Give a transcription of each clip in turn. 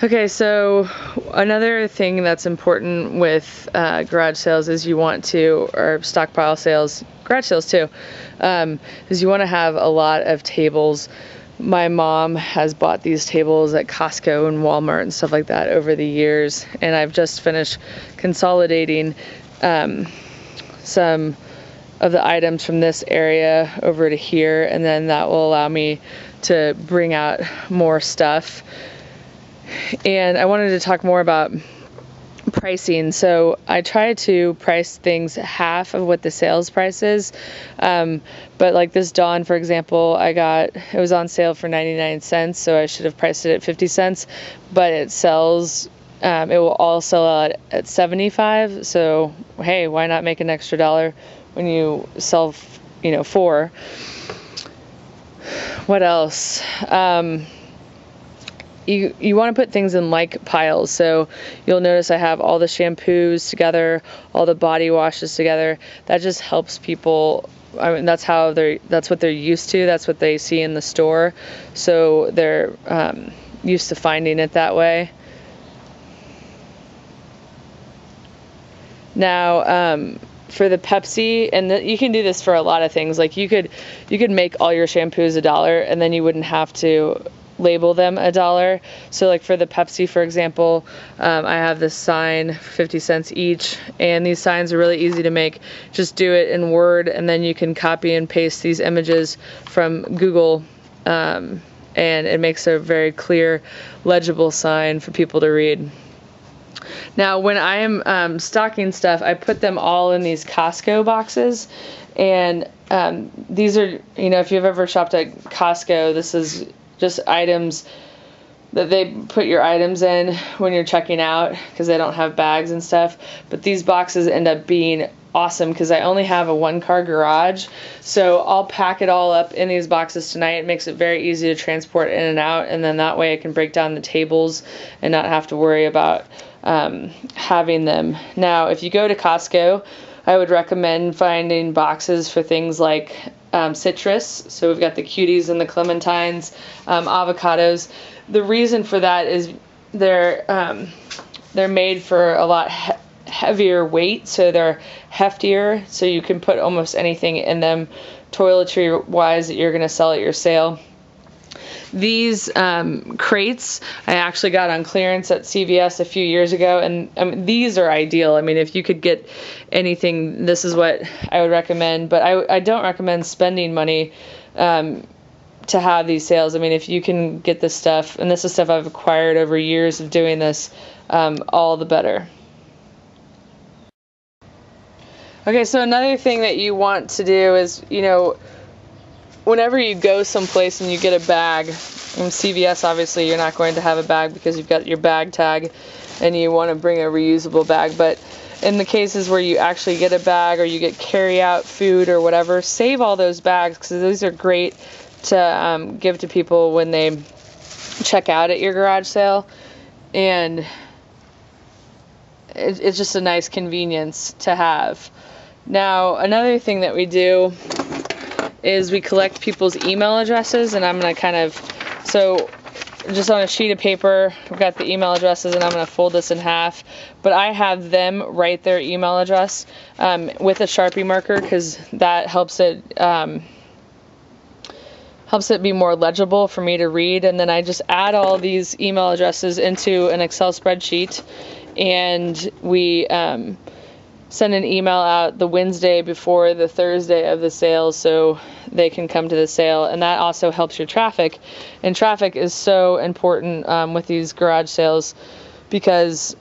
Okay, so another thing that's important with garage sales is you want to, or stockpile sales, garage sales too, is you want to have a lot of tables. My mom has bought these tables at Costco and Walmart and stuff like that over the years, and I've just finished consolidating some of the items from this area over to here, and then that will allow me to bring out more stuff. And I wanted to talk more about pricing. So I try to price things half of what the sales price is. But like this Dawn, for example, it was on sale for 99 cents, so I should have priced it at 50 cents, but it sells, it will all sell out at 75. So, hey, why not make an extra $1 when you sell, 4? What else? You want to put things in like piles. So you'll notice I have all the shampoos together, all the body washes together. That just helps people. I mean, that's what they're used to. That's what they see in the store. So they're used to finding it that way. Now, for the Pepsi, and you can do this for a lot of things. Like you could make all your shampoos $1, and then you wouldn't have to label them $1. So like for the Pepsi, for example, I have this sign for 50 cents each, and these signs are really easy to make. Just do it in Word, and then you can copy and paste these images from Google, and it makes a very clear, legible sign for people to read. Now, when I am stocking stuff, I put them all in these Costco boxes, and these are, if you've ever shopped at Costco, this is just items that they put your items in when you're checking out, because they don't have bags and stuff. But these boxes end up being awesome because I only have a 1-car garage, so I'll pack it all up in these boxes tonight. It makes it very easy to transport in and out, and then that way I can break down the tables and not have to worry about having them. Now, if you go to Costco, I would recommend finding boxes for things like citrus. So we've got the cuties and the clementines, avocados. The reason for that is they're made for a lot heavier weight, so they're heftier, so you can put almost anything in them toiletry wise that you're going to sell at your sale. These crates I actually got on clearance at CVS a few years ago, and these are ideal. I mean, if you could get anything, this is what I would recommend, but I don't recommend spending money to have these sales. I mean, if you can get this stuff, and this is stuff I've acquired over years of doing this, all the better. Okay, so another thing that you want to do is, whenever you go someplace and you get a bag, in CVS obviously you're not going to have a bag because you've got your bag tag and you want to bring a reusable bag, but in the cases where you actually get a bag or you get carry-out food or whatever, save all those bags, because these are great to give to people when they check out at your garage sale, and it's just a nice convenience to have. Now, another thing that we do is we collect people's email addresses, and I'm going to so just on a sheet of paper, I've got the email addresses, and I'm going to fold this in half, but I have them write their email address with a Sharpie marker, because that helps it be more legible for me to read, and then I just add all these email addresses into an Excel spreadsheet, and we send an email out the Wednesday before the Thursday of the sale so they can come to the sale, and that also helps your traffic. And traffic is so important with these garage sales, because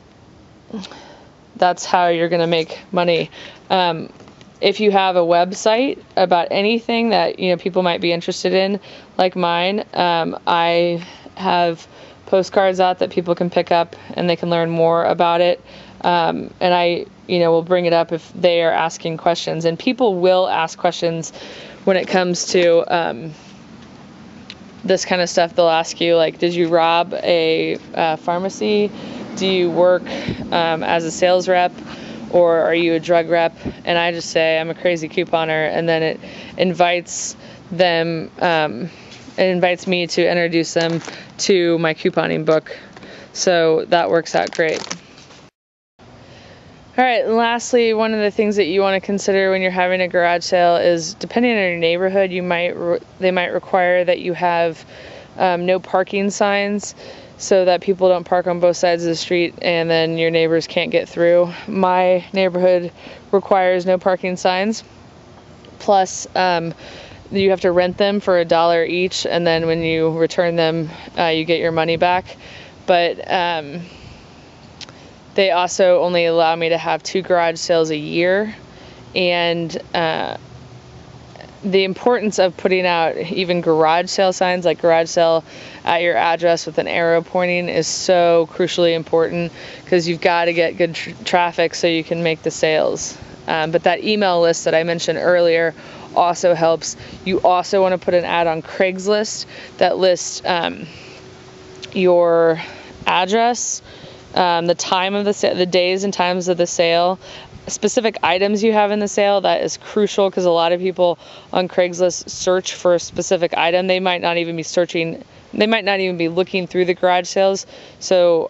that's how you're going to make money. If you have a website about anything that people might be interested in, like mine, I have postcards out that people can pick up and they can learn more about it. And I will bring it up if they are asking questions, and people will ask questions when it comes to this kind of stuff. They'll ask you, like, did you rob a pharmacy? Do you work as a sales rep, or are you a drug rep? And I just say I'm a crazy couponer, and then it invites them, it invites me to introduce them to my couponing book. So that works out great. All right, and lastly, one of the things that you want to consider when you're having a garage sale is, depending on your neighborhood, they might require that you have no parking signs, so that people don't park on both sides of the street and then your neighbors can't get through. My neighborhood requires no parking signs. Plus, you have to rent them for $1 each, and then when you return them, you get your money back. But they also only allow me to have 2 garage sales a year, and the importance of putting out even garage sale signs, like garage sale at your address with an arrow pointing, is so crucially important, because you've got to get good traffic so you can make the sales. But that email list that I mentioned earlier also helps. You also want to put an ad on Craigslist that lists your address, the time of the days and times of the sale, specific items you have in the sale. That is crucial, because a lot of people on Craigslist search for a specific item. They might not even be searching, they might not even be looking through the garage sales. So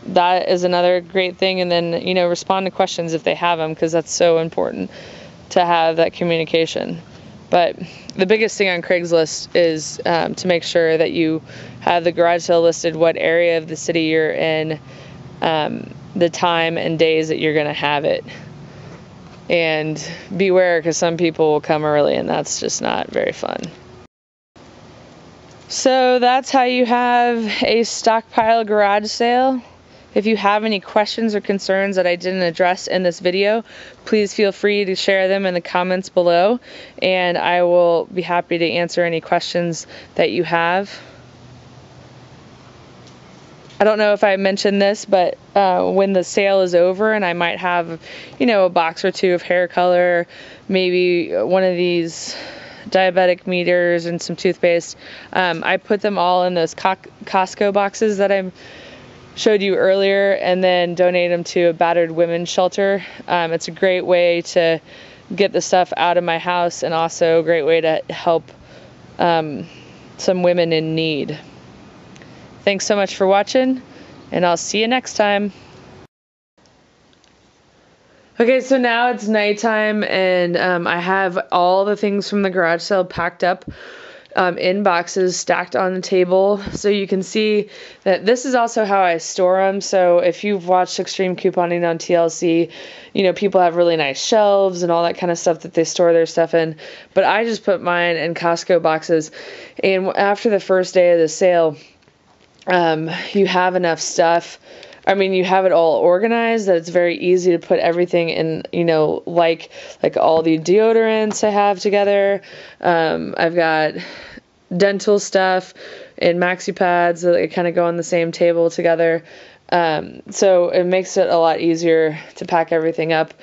that is another great thing. And then, you know, respond to questions if they have them, because that's so important to have that communication. But the biggest thing on Craigslist is to make sure that you have the garage sale listed, what area of the city you're in, the time and days that you're going to have it. And beware, because some people will come early, and that's just not very fun. So that's how you have a stockpile garage sale. If you have any questions or concerns that I didn't address in this video, please feel free to share them in the comments below, and I will be happy to answer any questions that you have. I don't know if I mentioned this, but when the sale is over and I might have, you know, a box or 2 of hair color, maybe one of these diabetic meters and some toothpaste, I put them all in those Costco boxes that I showed you earlier, and then donate them to a battered women's shelter. It's a great way to get the stuff out of my house, and also a great way to help some women in need. Thanks so much for watching, and I'll see you next time. Okay, so now it's nighttime, and I have all the things from the garage sale packed up in boxes stacked on the table. So you can see that this is also how I store them. So if you've watched Extreme Couponing on TLC, you know, people have really nice shelves and all that kind of stuff that they store their stuff in. But I just put mine in Costco boxes. And after the first day of the sale, you have enough stuff. I mean, you have it all organized that it's very easy to put everything in, you know, like all the deodorants I have together. I've got dental stuff and maxi pads that they kind of go on the same table together. So it makes it a lot easier to pack everything up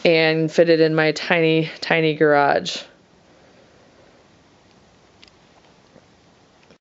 and fit it in my tiny, tiny garage.